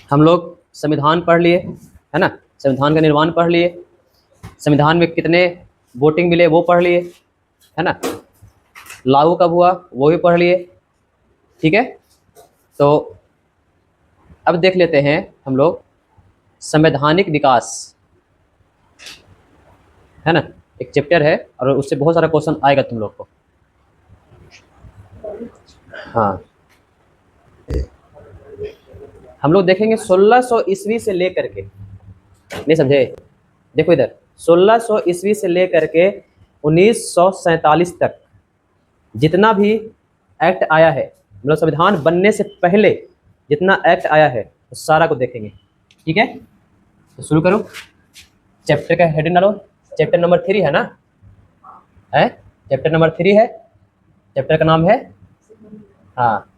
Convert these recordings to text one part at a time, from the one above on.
हम लोग संविधान पढ़ लिए, है ना, संविधान का निर्माण पढ़ लिए, संविधान में कितने वोटिंग मिले वो पढ़ लिए, है ना, लागू कब हुआ वो भी पढ़ लिए। ठीक है, तो अब देख लेते हैं हम लोग संवैधानिक विकास, है ना, एक चैप्टर है और उससे बहुत सारा क्वेश्चन आएगा तुम लोग को। हाँ, हम लोग देखेंगे 1600 ईस्वी से लेकर के, नहीं समझे, देखो इधर 1600 ईस्वी से लेकर के 1947 तक जितना भी एक्ट आया है, मतलब संविधान बनने से पहले जितना एक्ट आया है उस सारा को देखेंगे। ठीक है, तो शुरू करो। चैप्टर का हेडिंग डालो, चैप्टर नंबर 3 है ना, है चैप्टर नंबर 3 है, चैप्टर का नाम है, हाँ,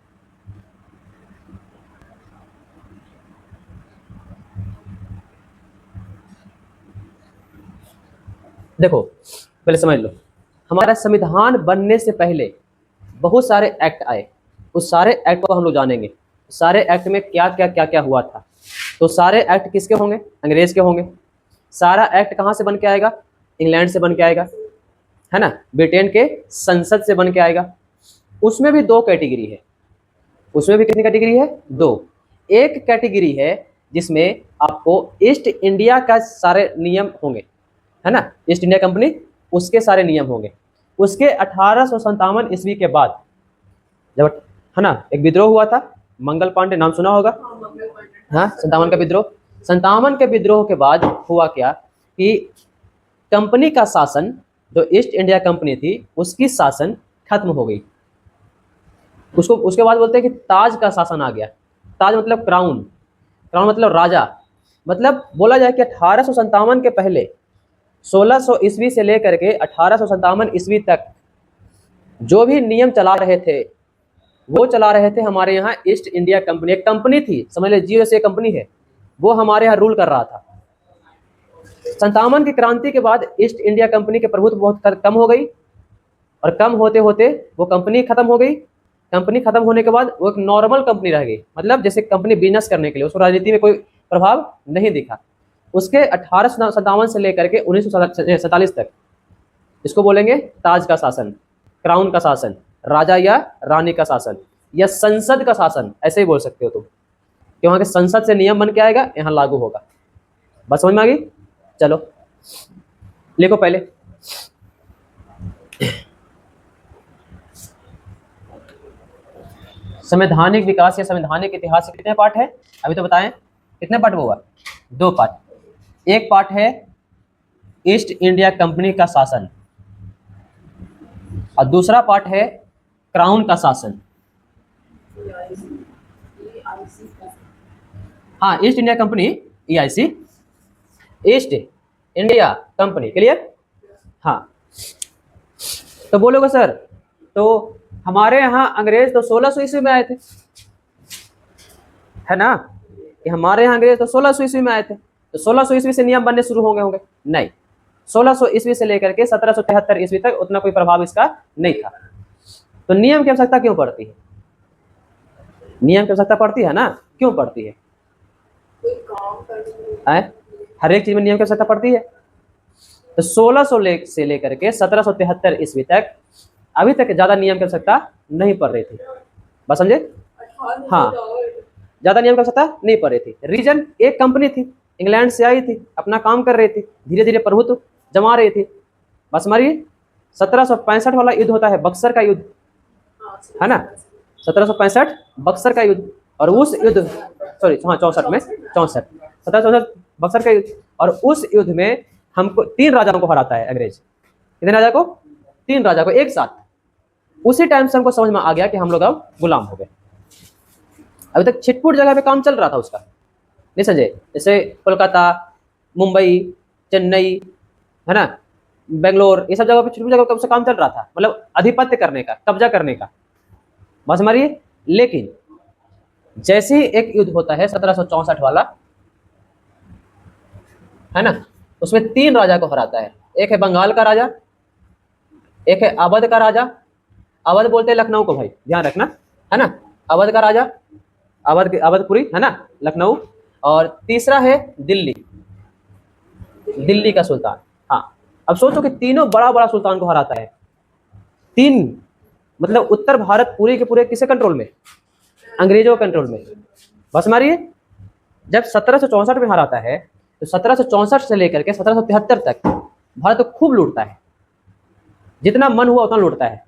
देखो पहले समझ लो, हमारा संविधान बनने से पहले बहुत सारे एक्ट आए, उस सारे एक्ट को हम लोग जानेंगे, सारे एक्ट में क्या क्या क्या क्या हुआ था। तो सारे एक्ट किसके होंगे? अंग्रेज के होंगे। सारा एक्ट कहाँ से बन के आएगा? इंग्लैंड से बन के आएगा, है ना, ब्रिटेन के संसद से बन के आएगा। उसमें भी दो कैटेगरी है, उसमें भी कितनी कैटेगरी है? दो। एक कैटेगरी है जिसमें आपको ईस्ट इंडिया का सारे नियम होंगे, है ना, ईस्ट इंडिया कंपनी, उसके सारे नियम होंगे। उसके 1857 ईस्वी के बाद जब, है ना, एक विद्रोह हुआ था, मंगल पांडे, नाम सुना होगा, हाँ, 57 का विद्रोह। 57 के विद्रोह के बाद हुआ क्या कि कंपनी का शासन, जो ईस्ट इंडिया कंपनी थी उसकी शासन खत्म हो गई। उसको उसके बाद बोलते हैं कि ताज का शासन आ गया। ताज मतलब क्राउन, क्राउन मतलब राजा। मतलब बोला जाए कि 1857 के पहले 1600 ईस्वी से लेकर के 1857 ईस्वी तक जो भी नियम चला रहे थे वो चला रहे थे हमारे यहाँ ईस्ट इंडिया कंपनी। एक कंपनी थी, समझ ले, जीओएसए कंपनी है, वो हमारे यहाँ रूल कर रहा था। 57 की क्रांति के बाद ईस्ट इंडिया कंपनी के प्रभुत्व बहुत कम हो गई, और कम होते होते वो कंपनी खत्म हो गई। कंपनी खत्म होने के बाद वो एक नॉर्मल कंपनी रह गई, मतलब जैसे कंपनी बिजनेस करने के लिए, उसको राजनीति में कोई प्रभाव नहीं दिखा। उसके 1857 से लेकर के 1947 तक इसको बोलेंगे ताज का शासन, क्राउन का शासन, राजा या रानी का शासन, या संसद का शासन, ऐसे ही बोल सकते हो तुम, कि वहां के संसद से नियम बन के आएगा, यहाँ लागू होगा। बस समझ में आ गई? चलो लिखो पहले, संवैधानिक विकास या संवैधानिक इतिहास के कितने पार्ट है अभी तो बताएं, कितने पार्ट हुआ? 2 पार्ट। एक पार्ट है ईस्ट इंडिया कंपनी का शासन और दूसरा पार्ट है क्राउन का शासन। हाँ, east India company, EIC, east India company, clear? हाँ, तो बोलोगे सर, तो हमारे यहाँ अंग्रेज तो 1600 ईस्वी में आए थे, है ना, कि हमारे यहाँ अंग्रेज तो 1600 ईस्वी में आए थे, तो 1600 ईस्वी से नियम बनने शुरू होंगे होंगे? नहीं, 1600 ईस्वी से लेकर के 1773 ईस्वी तक उतना कोई प्रभाव इसका नहीं था। तो नियम की आवश्यकता क्यों पड़ती है? नियम की आवश्यकता पड़ती है ना, क्यों पड़ती है? हर एक चीज में नियम की आवश्यकता पड़ती है। तो 1600 से लेकर के 1773 ईस्वी तक अभी तक ज्यादा नियम की आवश्यकता नहीं पड़ रही थी। बस समझे? हाँ, ज्यादा नियम की आवश्यकता नहीं पड़ रही थी। रीजन, एक कंपनी थी, इंग्लैंड से आई थी, अपना काम कर रही थी, धीरे धीरे प्रभुत्व जमा रही थी। बस हमारी 1765 वाला युद्ध होता है, बक्सर का युद्ध, है ना, 1765 बक्सर का युद्ध, और उस युद्ध, सॉरी हाँ 64 में, 1764 बक्सर का युद्ध, और उस युद्ध में हमको 3 राजाओं को हराता है अंग्रेज। कितने राजा को? 3 राजा को एक साथ। उसी टाइम से हमको समझ में आ गया कि हम लोग अब गुलाम हो गए। अभी तक छिटपुट जगह पे काम चल रहा था उसका, नहीं समझे, जैसे कोलकाता, मुंबई, चेन्नई, है ना, बेंगलोर, ये सब जगह पे छिटपुट जगह पे उसका काम चल रहा था, मतलब आधिपत्य करने का, कब्जा करने का। बस हमारी, लेकिन जैसे ही एक युद्ध होता है 1764 वाला, है ना, उसमें 3 राजा को हराता है। एक है बंगाल का राजा, एक है अवध का राजा, अवध बोलते हैं लखनऊ को, भाई ध्यान रखना, है ना, अवध का राजा, अवधपुरी, है ना, लखनऊ, और तीसरा है दिल्ली, दिल्ली का सुल्तान। हाँ, अब सोचो कि तीनों बड़ा बड़ा सुल्तान को हराता है। तीन, मतलब उत्तर भारत पूरे के पूरे किसके कंट्रोल में? अंग्रेजों के कंट्रोल में। बस मारिए, जब 1764 में हराता है तो 1764 से लेकर के 1773 तक भारत को खूब लूटता है, जितना मन हुआ उतना लूटता है।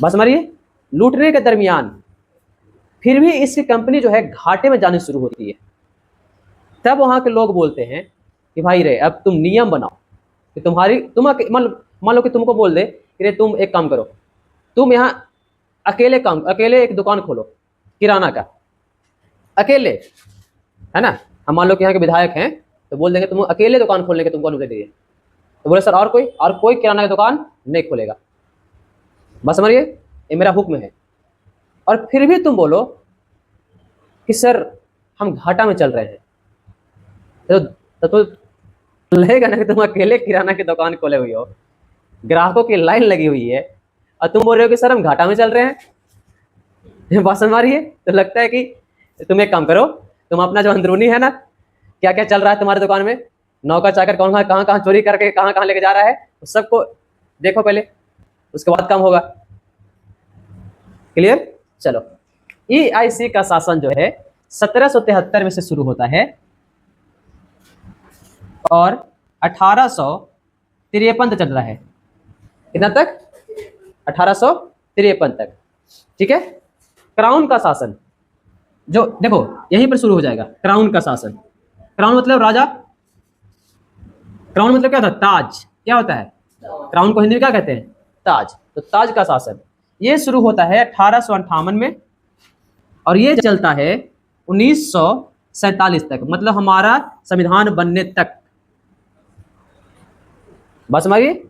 बस मारिए, लूटने के दरमियान फिर भी इसकी कंपनी जो है घाटे में जाने शुरू होती है। तब वहां के लोग बोलते हैं कि भाई रे, अब तुम नियम बनाओ कि मान लो कि तुमको बोल दे कि रे तुम एक काम करो, तुम यहाँ अकेले एक दुकान खोलो किराना का, अकेले, है ना। हम मान लो कि यहाँ के विधायक हैं तो बोल देंगे तुम अकेले दुकान खोलने के तुमको अनुमति दीजिए, तो बोले सर और कोई किराना की दुकान नहीं खोलेगा। बस समझिए, ये मेरा हुक्म है। और फिर भी तुम बोलो कि सर हम घाटा में चल रहे हैं, तो लगेगा ना कि तुम अकेले किराना की दुकान खोले हुए हो, ग्राहकों की लाइन लगी हुई है, और तुम बोल रहे हो कि सर हम घाटा में चल रहे हैं। बात समझ रही है? तो लगता है कि तुम एक काम करो, तुम अपना जो अंदरूनी है ना, क्या क्या चल रहा है तुम्हारी दुकान में, नौकर चाकर कौन कहाँ कहाँ चोरी करके कहाँ कहाँ लेके जा रहा है, उस सबको देखो पहले, उसके बाद काम होगा। क्लियर? चलो, EIC का शासन जो है 1773 में से शुरू होता है और 1853 तक चल रहा है। कितना तक? 1853 तक। ठीक है। क्राउन का शासन, जो देखो यहीं पर शुरू हो जाएगा, क्राउन का शासन। क्राउन मतलब राजा, क्राउन मतलब क्या होता है? ताज। क्या होता है क्राउन को हिंदी में क्या कहते हैं? ताज। तो ताज का शासन ये शुरू होता है 1858 में और ये चलता है 1947 तक, मतलब हमारा संविधान बनने तक। बस समझिए।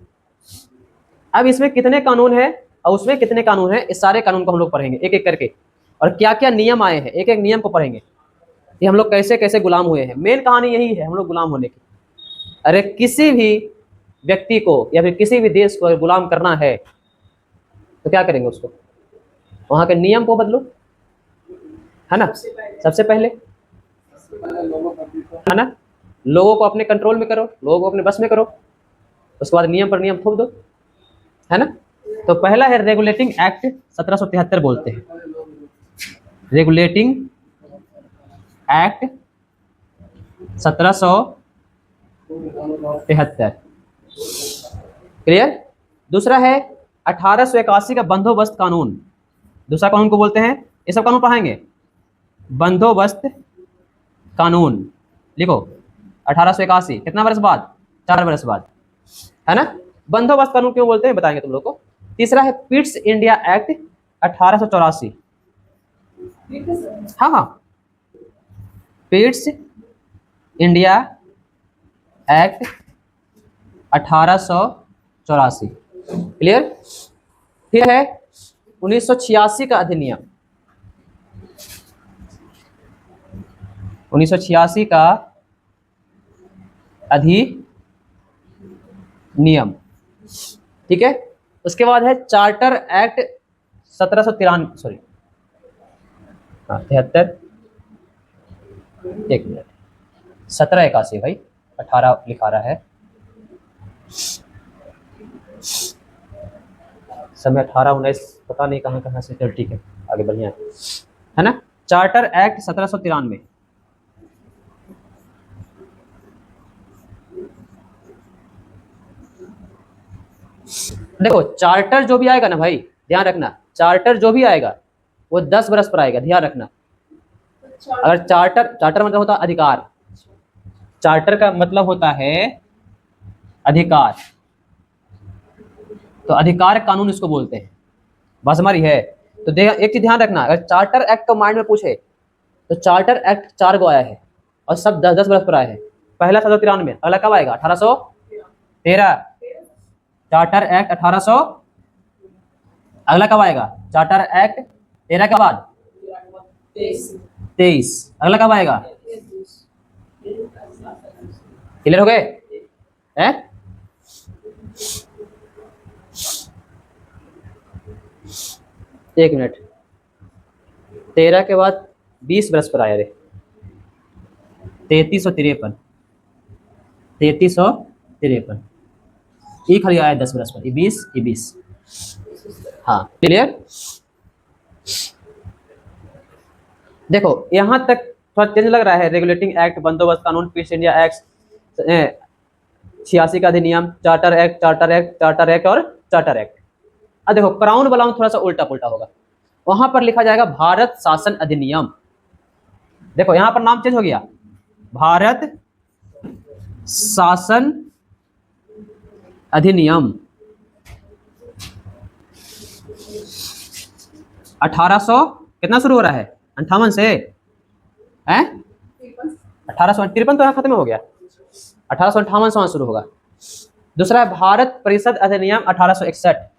अब इसमें कितने कानून है और उसमें कितने कानून है, इस सारे कानून को हम लोग पढ़ेंगे एक एक करके, और क्या क्या नियम आए हैं, एक एक नियम को पढ़ेंगे कि हम लोग कैसे कैसे गुलाम हुए हैं। मेन कहानी यही है हम लोग गुलाम होने की। अरे किसी भी व्यक्ति को या फिर किसी भी देश को गुलाम करना है तो क्या करेंगे? उसको वहां के नियम को बदलो, है ना, सबसे पहले, है ना। लोगों को अपने कंट्रोल में करो, लोगों को अपने बस में करो, उसके बाद नियम पर नियम थोप दो, है ना। तो पहला है रेगुलेटिंग एक्ट 1773 बोलते हैं, रेगुलेटिंग एक्ट 1773। क्लियर? दूसरा है 1881 का बंदोबस्त कानून। दूसरा कानून को बोलते हैं, ये सब कानून पढ़ाएंगे, बंदोबस्त कानून। लिखो 1881, कितना वर्ष बाद? 4 वर्ष बाद, है ना। बंदोबस्त कानून क्यों बोलते हैं बताएंगे तुम लोग को। तीसरा है पिट्स इंडिया एक्ट 1884। हाँ हाँ, पिट्स इंडिया एक्ट 1884। क्लियर? फिर है 1986 का अधिनियम, 1986 का अधिनियम। ठीक है। उसके बाद है चार्टर एक्ट 1793, सॉरी, हाँ 73, एक मिनट, 1781 भाई, 18 लिखा रहा है, समय 18 19 पता नहीं कहाँ कहाँ से। चल ठीक है, आगे बढ़िया है ना। Charter act 1793। देखो चार्टर जो भी आएगा ना भाई, ध्यान रखना, चार्टर जो भी आएगा वो 10 बरस पर आएगा, ध्यान रखना। अगर चार्टर मतलब होता है अधिकार, चार्टर का मतलब होता है अधिकार, तो अधिकार कानून इसको बोलते हैं। बात हमारी है। तो एक चीज ध्यान रखना, अगर चार्टर एक्ट का माइंड में पूछे तो चार्टर एक्ट 4 गो आया है और सब 10-10 बरस पर आए हैं। पहला 1793, अगला कब आएगा? 1813। चार्टर एक्ट 1800, अगला कब आएगा? चार्टर एक्ट 13 के बाद 23, अगला कब आएगा? क्लियर हो गए? एक मिनट, 13 के बाद 20 बरस पर आया रे, 3353 3353 ई खाली आया 10 बरस पर, 20 हाँ क्लियर। देखो यहां तक थोड़ा चेंज लग रहा है। रेगुलेटिंग एक्ट, बंदोबस्त कानून, पीस इंडिया एक्ट, 86 का अधिनियम, चार्टर एक्ट और चार्टर एक्ट। अब देखो क्राउन वाला में थोड़ा सा उल्टा पुल्टा होगा, वहां पर लिखा जाएगा भारत शासन अधिनियम। देखो यहां पर नाम चेंज हो गया, भारत शासन अधिनियम 1800 कितना शुरू हो रहा है, 58 से हैं, 1853 तो यहाँ खत्म हो गया, 1858 से वहां शुरू होगा। दूसरा है भारत परिषद अधिनियम 1861,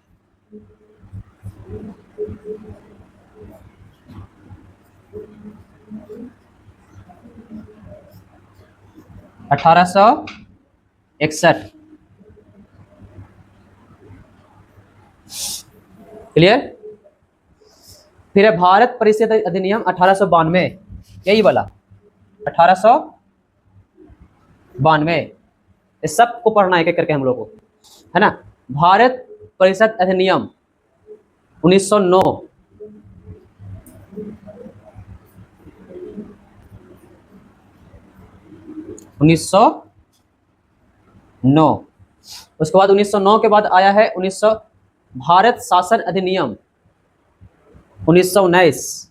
क्लियर। फिर है भारत परिषद अधिनियम 1892, यही वाला 1892, इस सब को पढ़ना है एक एक करके हम लोग को, है ना। भारत परिषद अधिनियम 1909, उसके बाद 1909 के बाद आया है 1900 भारत शासन अधिनियम 1919,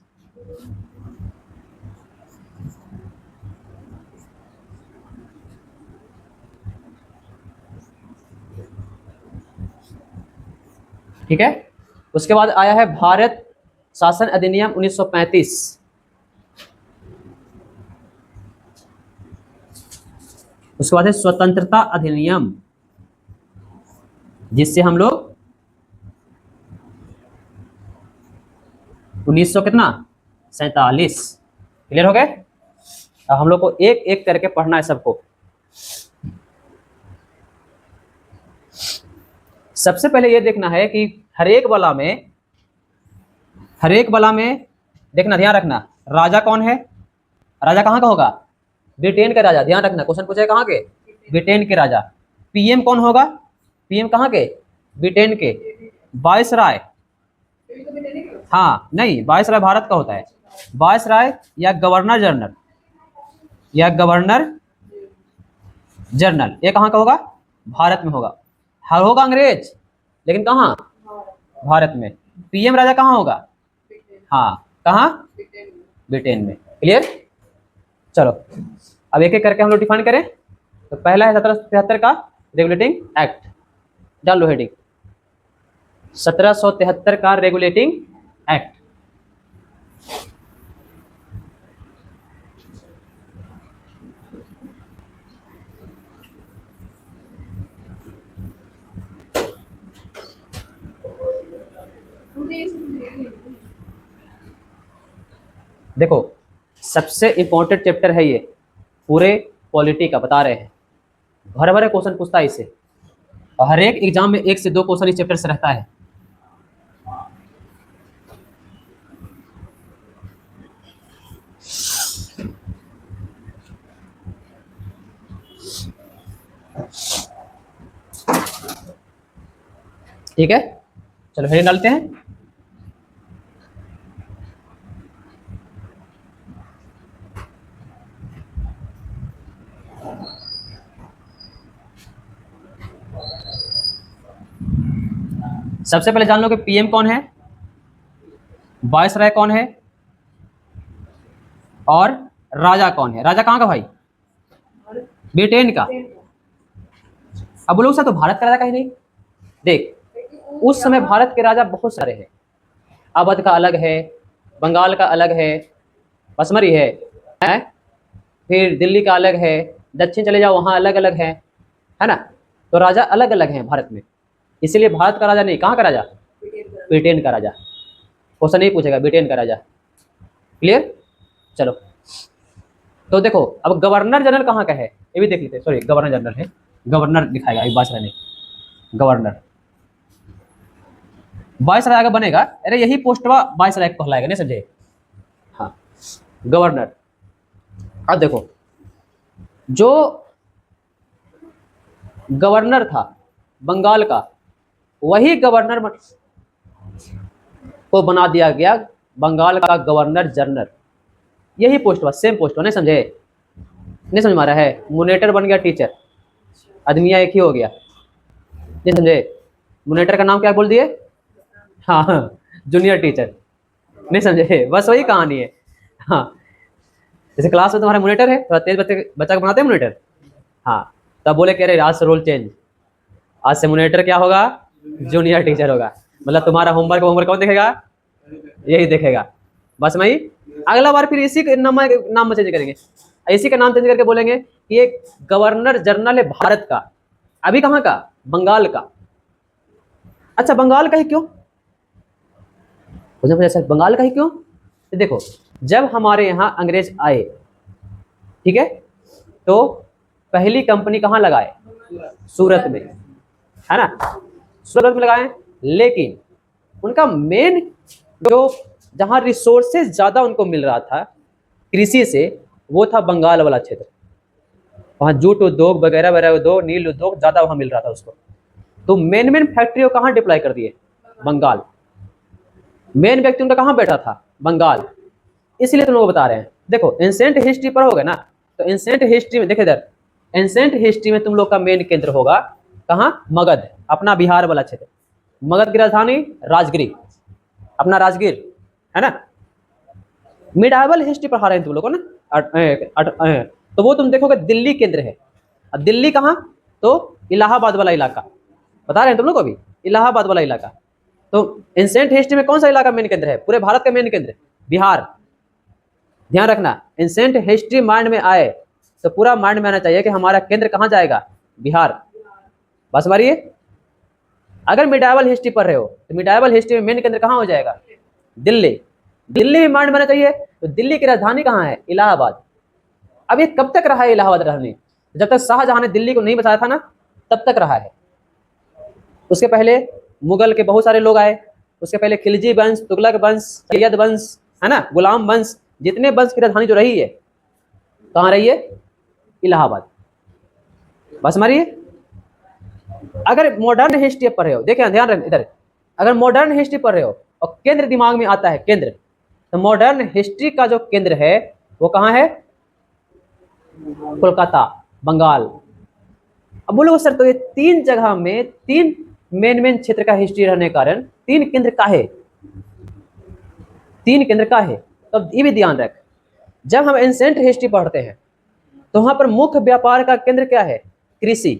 ठीक है। उसके बाद आया है भारत शासन अधिनियम 1935, उसके बाद है स्वतंत्रता अधिनियम, जिससे हम लोग 1900 कितना 47, क्लियर हो गए। अब हम लोग को एक एक करके पढ़ना है सबको। सबसे पहले ये देखना है कि हर एक वाला में देखना, ध्यान रखना, राजा कौन है, राजा कहाँ का होगा, ब्रिटेन का राजा, ध्यान रखना क्वेश्चन पूछे कहाँ के, ब्रिटेन के राजा। पीएम कौन होगा, पीएम कहाँ के, ब्रिटेन के। वायसराय, हाँ नहीं, वायसराय भारत का होता है, वायसराय या गवर्नर जनरल, ये कहाँ का होगा, भारत में होगा। हर होगा अंग्रेज, लेकिन कहाँ, भारत में। पीएम राजा कहाँ होगा, हाँ कहाँ, ब्रिटेन में, क्लियर। चलो अब एक एक करके हम लोग डिफाइन करें। तो पहला है 1773 का रेगुलेटिंग एक्ट, डाल लो हेडिंग, 1773 का रेगुलेटिंग एक्ट। देखो सबसे इंपॉर्टेंट चैप्टर है ये पूरे पॉलिटी का, बता रहे हैं, भर भरे क्वेश्चन पूछता है इससे, और हर एक एग्जाम में 1 से 2 क्वेश्चन इस चैप्टर से रहता है। ठीक है, चलो हेडिंग डालते हैं। सबसे पहले जान लो कि पीएम कौन है, वायसराय कौन है, और राजा कौन है। राजा कहाँ का भाई, ब्रिटेन का। अब लोग सा तो भारत का राजा कहीं नहीं। देख उस समय भारत के राजा बहुत सारे हैं, अवध का अलग है, बंगाल का अलग है, पसमरी है, फिर दिल्ली का अलग है, दक्षिण चले जाओ वहाँ अलग अलग है ना। तो राजा अलग अलग हैं भारत में, इसीलिए भारत का राजा नहीं, कहाँ का राजा, ब्रिटेन का राजा। क्वेश्चन नहीं पूछेगा, ब्रिटेन का राजा, क्लियर। चलो तो देखो अब गवर्नर जनरल कहाँ का है ये भी देख लेते हैं। सॉरी गवर्नर जनरल है, गवर्नर दिखाएगा अभी, वायसराय नहीं, गवर्नर। वायसराय आगे बनेगा, अरे यही पोस्ट वायसराय कहलाएगा, नहीं समझे, हाँ गवर्नर। अब देखो जो गवर्नर था बंगाल का, वही गवर्नर को बना दिया गया बंगाल का गवर्नर जनरल। यही पोस्ट हुआ, सेम पोस्ट हुआ। नहीं समझे? नहीं समझ में आ रहा है? मोनेटर बन गया टीचर, आदमिया एक ही हो गया। नहीं समझे? मोनेटर का नाम क्या बोल दिए? हाँ, जूनियर टीचर। नहीं समझे? बस वही कहानी है। हाँ, जैसे क्लास में तुम्हारा मोनेटर है, थोड़ा तेज बच्चा को बनाते हैं मोनेटर। हाँ, तब बोले कह रहे आज से रोल चेंज, आज से मोनेटर क्या होगा? जूनियर टीचर होगा। मतलब तुम्हारा होमवर्क कौन देखेगा? यही देखेगा। बस वही अगला बार फिर इसी के नाम चेंज करेंगे, इसी का नाम चेंज करके बोलेंगे कि ये गवर्नर जनरल है भारत का। अभी कहाँ का? बंगाल का। अच्छा, बंगाल का ही क्यों? बंगाल का ही क्यों? तो देखो, जब हमारे यहाँ अंग्रेज आए, ठीक है, तो पहली कंपनी कहाँ लगाए? सूरत में, है ना? सूरत में लगाए। लेकिन उनका मेन जो जहाँ रिसोर्सेज ज्यादा उनको मिल रहा था कृषि से, वो था बंगाल वाला क्षेत्र। वहाँ जूट उद्योग वगैरह वगैरह उद्योग, नील उद्योग ज्यादा वहाँ मिल रहा था उसको। तो मेन फैक्ट्री कहाँ डिप्लॉय कर दिए? बंगाल। मेन व्यक्ति उनका कहाँ बैठा था? बंगाल। इसलिए तुम लोग बता रहे हैं। देखो, एंसेंट हिस्ट्री पर होगा ना, तो एंसेंट हिस्ट्री में देखे इधर, एंसेंट हिस्ट्री में तुम लोग का मेन केंद्र होगा कहाँ? मगध, अपना बिहार वाला क्षेत्र। मगध की राजधानी राजगिरी, अपना राजगीर, है ना? मिडाइवल हिस्ट्री पढ़ा रहे हैं तुम लोग को ना, तो वो तुम देखोगे दिल्ली केंद्र है। अब दिल्ली कहाँ? तो इलाहाबाद वाला इलाका, बता रहे हैं तुम लोग को अभी, इलाहाबाद वाला इलाका। तो एंसेंट हिस्ट्री में कौन सा इलाका मेन केंद्र है? पूरे भारत का मेन केंद्र बिहार। ध्यान रखना, एंसेंट हिस्ट्री माइंड में आए तो पूरा माइंड में आना चाहिए कि हमारा केंद्र कहाँ जाएगा? बिहार। बस मारिए। अगर मिडाइवल हिस्ट्री पढ़ रहे हो तो मिडाइवल हिस्ट्री में मेन केंद्र कहाँ हो जाएगा? दिल्ली। दिल्ली में माइंड में आना चाहिए। तो दिल्ली की राजधानी कहाँ है? इलाहाबाद। अब ये कब तक रहा है इलाहाबाद राजधानी? जब तक शाहजहां ने दिल्ली को नहीं बचाया था ना, तब तक रहा है। उसके पहले मुगल के बहुत सारे लोग आए, उसके पहले खिलजी वंश, तुगलक वंश, सैयद वंश, है ना, गुलाम वंश, जितने वंश की राजधानी जो रही है कहाँ रही है? इलाहाबाद। बस मारिए। अगर मॉडर्न हिस्ट्री पढ़ रहे हो, देखिए ध्यान रख इधर, अगर मॉडर्न हिस्ट्री पढ़ रहे हो और केंद्र दिमाग में आता है, केंद्र, तो मॉडर्न हिस्ट्री का जो केंद्र है वो कहाँ है? कोलकाता, बंगाल। अब बोलो सर, तो ये तीन जगह में तीन मेन क्षेत्र का हिस्ट्री रहने के कारण तीन केंद्र का है? तीन केंद्र का है? तो ये भी ध्यान रख, जब हम एंसेंट हिस्ट्री पढ़ते हैं तो वहां पर मुख्य व्यापार का केंद्र क्या है? कृषि।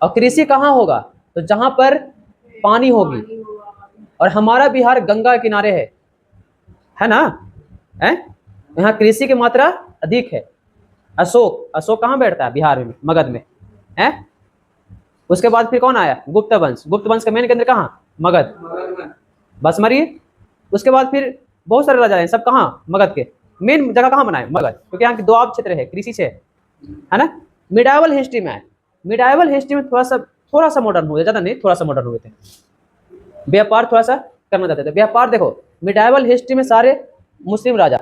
और कृषि कहाँ होगा? तो जहां पर पानी होगी, और हमारा बिहार गंगा के किनारे है ना? है, यहाँ कृषि की मात्रा अधिक है। अशोक कहाँ बैठता है? बिहार में, मगध में, है। उसके बाद फिर कौन आया? गुप्त वंश। गुप्त वंश का मेन केंद्र कहाँ? मगध। बस मरिए। उसके बाद फिर बहुत सारे राजा हैं, सब कहाँ? मगध के। मेन जगह कहाँ बनाए? मगध, क्योंकि यहाँ की दोआब क्षेत्र है, कृषि से, है ना? मिडाइवल हिस्ट्री में आए। मिडाइवल हिस्ट्री में थोड़ा सा मॉडर्न हुए, ज्यादा नहीं, थोड़ा सा मॉडर्न हुए थे। व्यापार थोड़ा सा करना चाहते थे। व्यापार देखो, मिडाइवल हिस्ट्री में सारे मुस्लिम राजा,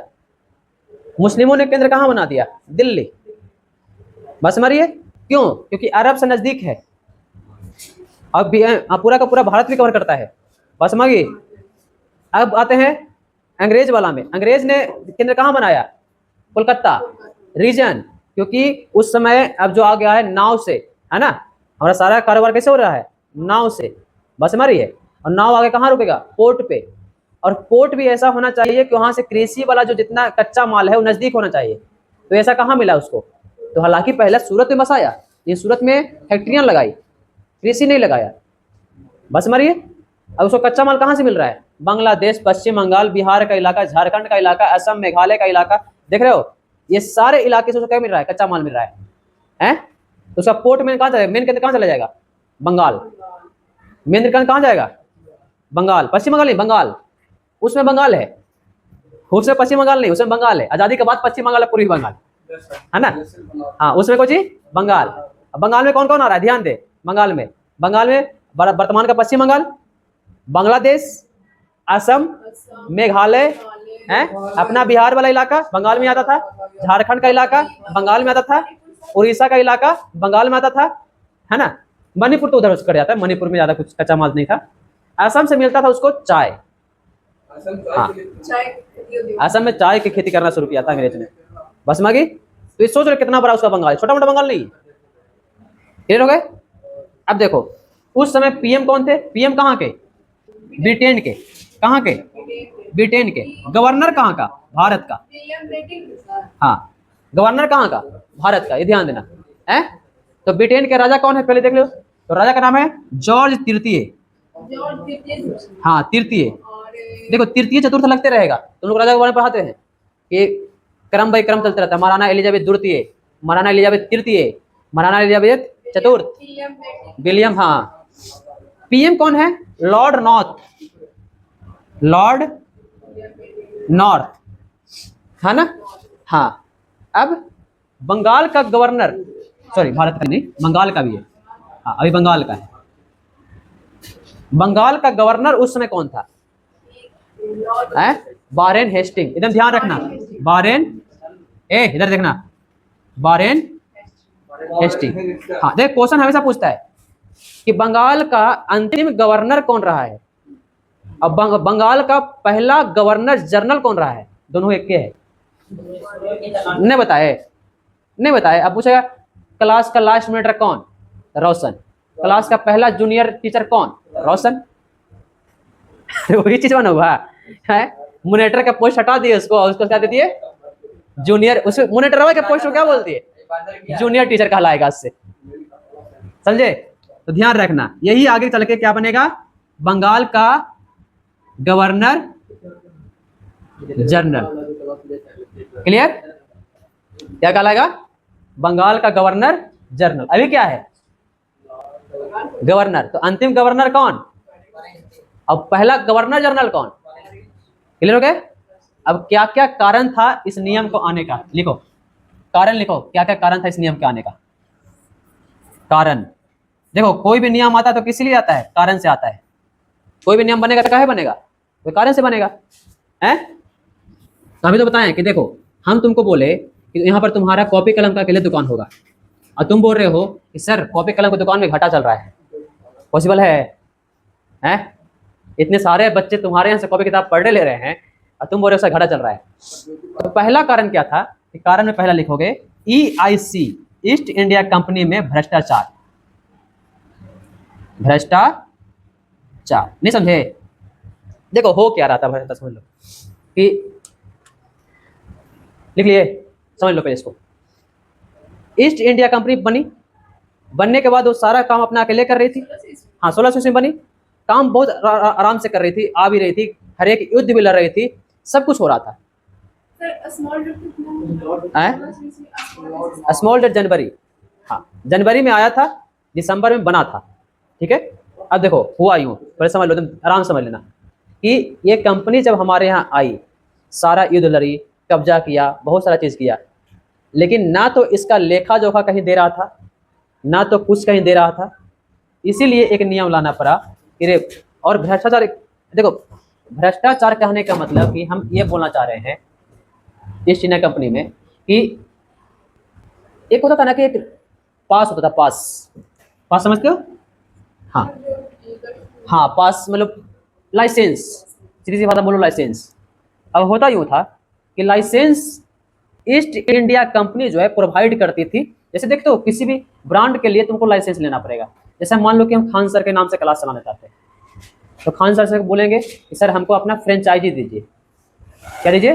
मुस्लिमों ने केंद्र कहाँ बना दिया? दिल्ली। बस मारिए। क्यों? क्योंकि अरब से नजदीक है, अब भी पूरा का पूरा भारत भी कवर करता है। बस मांगी। अब आते हैं अंग्रेज वाला में। अंग्रेज ने केंद्र कहाँ बनाया? कोलकाता रीजन, क्योंकि उस समय अब जो आ गया है नाव से, है ना, हमारा सारा कारोबार कैसे हो रहा है? नाव से। बस हमारी है। और नाव आगे कहाँ रुकेगा? पोर्ट पे। और पोर्ट भी ऐसा होना चाहिए कि वहां से कृषि वाला जो जितना कच्चा माल है वो नजदीक होना चाहिए। तो ऐसा कहाँ मिला उसको? तो हालांकि पहले सूरत में बसाया, ये सूरत में फैक्ट्रियां लगाई, कृषि नहीं लगाया। बस मारिए। अब उसको कच्चा माल कहाँ से मिल रहा है? बांग्लादेश, पश्चिम बंगाल, बिहार का इलाका, झारखंड का इलाका, असम, मेघालय का इलाका, देख रहे हो, ये सारे इलाके से उसको क्या मिल रहा है? कच्चा माल मिल रहा है। तो उसका पोर्ट में कहाँ चलेगा? मेन केंद्र कहाँ चला जाएगा? बंगाल। मेन केंद्र कहाँ जाएगा? बंगाल। पश्चिम बंगाल नहीं, बंगाल। उसमें बंगाल है, उसमें पश्चिम बंगाल नहीं, उसमें बंगाल है। आजादी के बाद पश्चिम बंगाल है, पूर्वी बंगाल, है ना? हाँ, उसमें कुछ बंगाल। बंगाल में कौन कौन आ रहा है? ध्यान दे। बंगाल में वर्तमान का पश्चिम बंगाल, बांग्लादेश, असम, मेघालय, है, अपना बिहार वाला इलाका बंगाल में आता था, झारखंड का इलाका बंगाल में आता था, उड़ीसा का इलाका बंगाल में आता था, है ना। मणिपुर तो उधर कर जाता है, मणिपुर में ज्यादा कुछ कच्चा माल नहीं था। असम से मिलता था उसको चाय। हाँ, असम में चाय की खेती करना शुरू किया था अंग्रेज ने। बस मागी तो ये सोच रहे कितना बड़ा उसका बंगाल, छोटा मोटा बंगाल नहीं। क्लियर हो गए। अब देखो उस समय पीएम कौन थे? पीएम कहाँ के? ब्रिटेन के। कहाँ के? ब्रिटेन के। गवर्नर कहाँ का? भारत का। हाँ, गवर्नर कहाँ का? भारत का। ये ध्यान देना है। तो ब्रिटेन के राजा कौन है पहले देख लो। तो राजा का नाम है जॉर्ज तृतीय। हाँ, तृतीय। देखो तृतीय चतुर्थ लगते रहेगा, तुम लोग राजा के बारे में पढ़ाते हैं कि क्रम बाई क्रम चलते रहता है। महाराणा एलिजाबेथ द्वितीय, महाराणा एलिजाबेथ तृतीय, महाराणा एलिजाबेथ चतुर्थ, विलियम। हाँ, पीएम कौन है? लॉर्ड नॉर्थ, लॉर्ड नॉर्थ, है ना। हाँ, अब बंगाल का गवर्नर, सॉरी भारत का नहीं, बंगाल का भी है। हाँ, अभी बंगाल का है। बंगाल का गवर्नर उस समय कौन था? Warren Hasting. एकदम ध्यान रखना, वारेन, इधर देखना, वारेन हेस्टिंग। हाँ देख, क्वेश्चन हमेशा पूछता है कि बंगाल का अंतिम गवर्नर कौन रहा है। अब बंगाल का पहला गवर्नर जनरल कौन रहा है? दोनों एक के है। नहीं बताए, नहीं बताए। अब पूछेगा क्लास का लास्ट मॉनिटर कौन? रोशन। क्लास का पहला जूनियर टीचर कौन? रोशन। वही चीज बना हुआ है। मॉनिटर का पोस्ट हटा दिए उसको, और उसको क्या दे दिए? जूनियर। उसमें मॉनिटर के पोस्ट को क्या बोलती है? जूनियर टीचर कहलाएगा इससे, समझे। तो ध्यान रखना, यही आगे चल के क्या बनेगा? बंगाल का गवर्नर जनरल। क्लियर? क्या कहलाएगा? बंगाल का गवर्नर जनरल। अभी क्या है? गवर्नर। तो अंतिम गवर्नर कौन? अब पहला गवर्नर जनरल कौन? क्लियर हो गए। अब क्या क्या कारण था इस नियम को आने का? लिखो, कारण लिखो, क्या क्या कारण था इस नियम के आने का। कारण देखो, कोई भी नियम आता है तो किस लिए आता है? कारण से आता है। कोई भी नियम बनेगा तो काहे बनेगा? कोई कारण से बनेगा, है। तो अभी तो बताएं कि देखो, हम तुमको बोले कि यहाँ पर तुम्हारा कॉपी कलम का अकेले दुकान होगा, और तुम बोल रहे हो कि सर कॉपी कलम की दुकान में घाटा चल रहा है। पॉसिबल है? हैं? इतने सारे बच्चे तुम्हारे यहाँ से कॉपी किताब पढ़ने ले रहे हैं और तुम बोल रहे हो घाटा चल रहा है। तो पहला कारण क्या था? कि कारण में पहला लिखोगे EIC, ईस्ट इंडिया कंपनी में भ्रष्टाचार। भ्रष्टाचार नहीं समझे? देखो हो क्या रहा था भ्रष्टाचार, समझ लो कि लिख लिए, समझ लो पहले इसको। ईस्ट इंडिया कंपनी बनी, बनने के बाद वो सारा काम अपना अकेले कर रही थी। हाँ, 1600 में बनी। काम बहुत आराम से कर रही थी, आ भी रही थी, हर एक युद्ध भी लड़ रही थी, सब कुछ हो रहा था। स्मॉल डेट जनवरी, हाँ जनवरी में आया था, दिसंबर में बना था। ठीक है। अब देखो हुआ यूँ, पहले समझ लो, तुम आराम समझ लेना कि ये कंपनी जब हमारे यहाँ आई, सारा युद्ध लड़ी, कब्जा किया, बहुत सारा चीज़ किया, लेकिन ना तो इसका लेखा जोखा कहीं दे रहा था, ना तो कुछ कहीं दे रहा था। इसीलिए एक नियम लाना पड़ा कि और भ्रष्टाचार, देखो भ्रष्टाचार कहने का मतलब कि हम ये बोलना चाह रहे हैं ईस्ट इंडिया कंपनी में कि एक होता था ना कि एक पास होता था, पास, पास समझते हो? हाँ हाँ, पास मतलब लाइसेंस, सीधी सी बात बोलो, लाइसेंस। अब होता यूँ था कि लाइसेंस ईस्ट इंडिया कंपनी जो है प्रोवाइड करती थी। जैसे देखते हो किसी भी ब्रांड के लिए तुमको लाइसेंस लेना पड़ेगा। जैसे मान लो कि हम खान सर के नाम से क्लास चलाना चाहते हैं, तो खान सर से बोलेंगे कि सर हमको अपना फ्रेंचाइजी दीजिए। क्या दीजिए?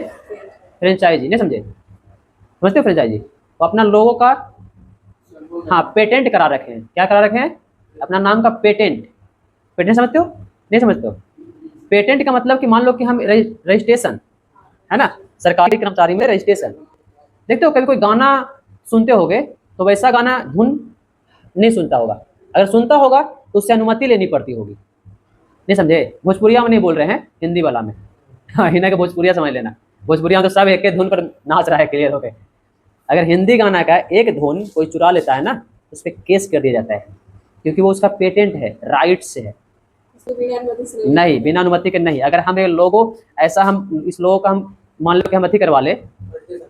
फ्रेंचाइजी। नहीं समझे? समझते हो फ्रेंचाइजी? तो अपना लोगों का, हाँ पेटेंट करा रखे हैं। क्या करा रखे हैं? अपना नाम का पेटेंट। पेटेंट समझते हो? नहीं समझते हो? पेटेंट का मतलब कि मान लो कि हम रजिस्ट्रेशन, है ना, सरकारी कर्मचारी में रजिस्ट्रेशन। देखते हो कभी कोई गाना सुनते होगे तो वैसा गाना धुन नहीं सुनता होगा, अगर सुनता होगा तो उससे अनुमति लेनी पड़ती होगी। नहीं समझे? भोजपुरिया में नहीं बोल रहे हैं, हिंदी वाला में। हाँ, हिंदी का भोजपुरिया समझ लेना। भोजपुरिया में तो सब एक धुन पर नाच रहा है, क्लियर हो गए। अगर हिंदी गाना का एक धुन कोई चुरा लेता है ना, उस पर केस कर दिया जाता है, क्योंकि वो उसका पेटेंट है, राइट से है। नहीं, बिना अनुमति के नहीं। अगर हम लोगो ऐसा, हम इस लोगों का हम मान लो कि हम अथी करवा ले,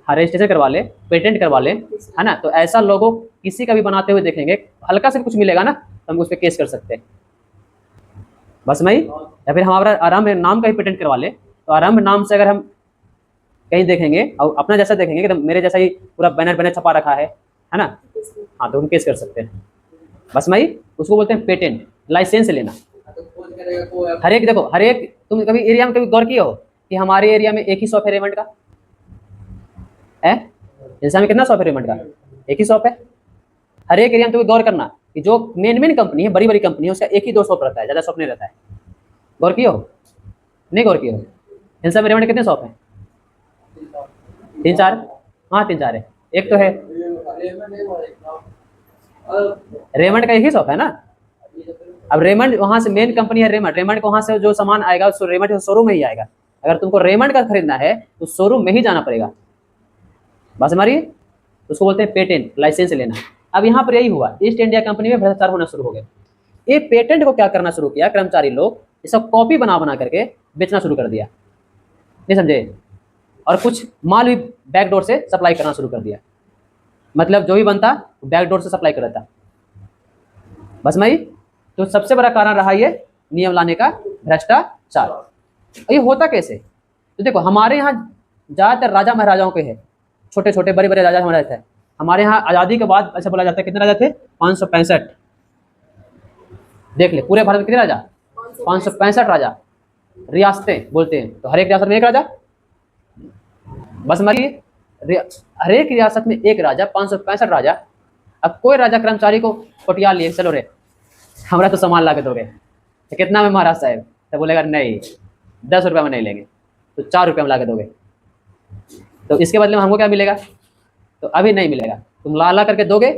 हाँ रजिस्ट्रेशन करवा ले, पेटेंट करवा ले, है ना। तो ऐसा लोगो किसी का भी बनाते हुए देखेंगे, हल्का से कुछ मिलेगा ना तो हम उस पर केस कर सकते हैं, बस मैं। या फिर हमारा आरंभ नाम का ही पेटेंट करवा ले, तो आरंभ नाम से अगर हम कहीं देखेंगे और अपना जैसा देखेंगे कि मेरे जैसा ही पूरा बैनर बैनर छपा रखा है ना, हाँ तो हम केस कर सकते हैं, बस मैं। उसको बोलते हैं पेटेंट, लाइसेंस लेना। हर एक देखो, हर एक, तुम कभी एरिया में कभी गौर किए हो कि हमारे एरिया में एक ही शॉप है रेमंड का है? इंडिया में कितना शॉप है रेमंड का? एक ही शॉप है। हर एक एरिया में तुम्हें गौर करना कि जो मेन कंपनी है, बड़ी बड़ी कंपनी है, उसका एक ही 2 शॉप रहता है, ज़्यादा शॉप नहीं रहता है। गौर किए हो? नहीं गौर किए हो? इंडिया में रेमंड कितने शॉप हैं? 3-4, हाँ 3-4 है। एक तो है रेमंड का एक ही शॉप है ना। अब रेमंड वहाँ से मेन कंपनी है, रेमंड को वहाँ से जो सामान आएगा उसको रेमंड शोरूम में ही आएगा। अगर तुमको रेमंड का खरीदना है तो शोरूम में ही जाना पड़ेगा, बस हमारी। उसको बोलते हैं पेटेंट, लाइसेंस लेना। अब यहाँ पर यही हुआ, ईस्ट इंडिया कंपनी में भ्रष्टाचार होना शुरू हो गया। ये पेटेंट को क्या करना शुरू किया, कर्मचारी लोग इसका कॉपी बना बना करके बेचना शुरू कर दिया, नहीं समझे। और कुछ माल भी बैकडोर से सप्लाई करना शुरू कर दिया, मतलब जो भी बनता बैकडोर से सप्लाई कर देता, बस मैं। तो सबसे बड़ा कारण रहा ये नियम लाने का, भ्रष्टाचार। ये होता कैसे? तो देखो हमारे यहाँ ज़्यादातर राजा महाराजाओं के है, छोटे छोटे बड़े बड़े राजा हमारे थे। हमारे यहाँ आज़ादी के बाद ऐसा बोला जाता है, कितने राजा थे? 565। देख ले पूरे भारत में कितने राजा? 565 राजा। रियासतें बोलते हैं, तो हर एक रियासत में एक राजा, बस मानिए हर एक रियासत में एक राजा, 565 राजा। अब कोई राजा कर्मचारी को पटियाल लिए, चलो रे हमारा तो सामान ला के दोगे, तो कितना में महाराज साहब? तो बोलेगा नहीं 10 रुपये में नहीं लेंगे, तो 4 रुपये में ला के दोगे। तो इसके बदले में हमको क्या मिलेगा? तो अभी नहीं मिलेगा, तुम ला करके दोगे,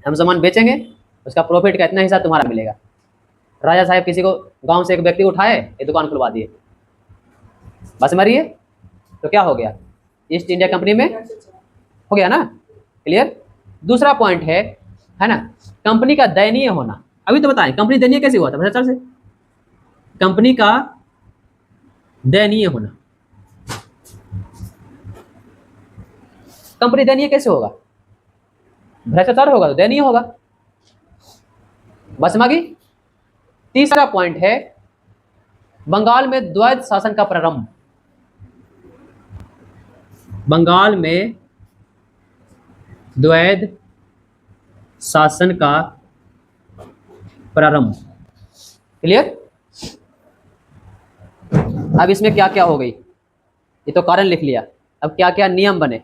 हम सामान बेचेंगे, उसका प्रॉफिट का इतना हिस्सा तुम्हारा मिलेगा। राजा साहब किसी को गांव से एक व्यक्ति उठाए, ये दुकान खुलवा दिए, बस मारिए। तो क्या हो गया? ईस्ट इंडिया कंपनी में हो गया ना, क्लियर। दूसरा पॉइंट है ना, कंपनी का दयनीय होना। अभी तो बताएं कंपनी दयनीय कैसे हुआ था? भ्रष्टाचार से। कंपनी का दयनीय होना, कंपनी दयनीय कैसे होगा? भ्रष्टाचार होगा तो दयनीय होगा, बस मागी। तीसरा पॉइंट है बंगाल में द्वैध शासन का प्रारंभ। बंगाल में द्वैध शासन का प्रारंभ, क्लियर। अब इसमें क्या क्या हो गई, ये तो कारण लिख लिया, अब क्या क्या नियम बने,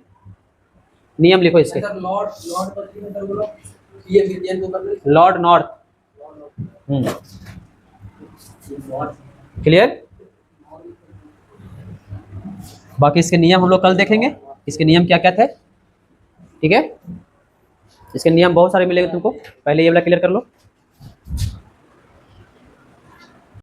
नियम लिखो इसके। Lord north, clear. बाकी इसके नियम हम लोग कल देखेंगे, इसके नियम क्या क्या थे, ठीक है। इसके नियम बहुत सारे मिलेंगे तुमको, पहले ये वाला क्लियर कर लो।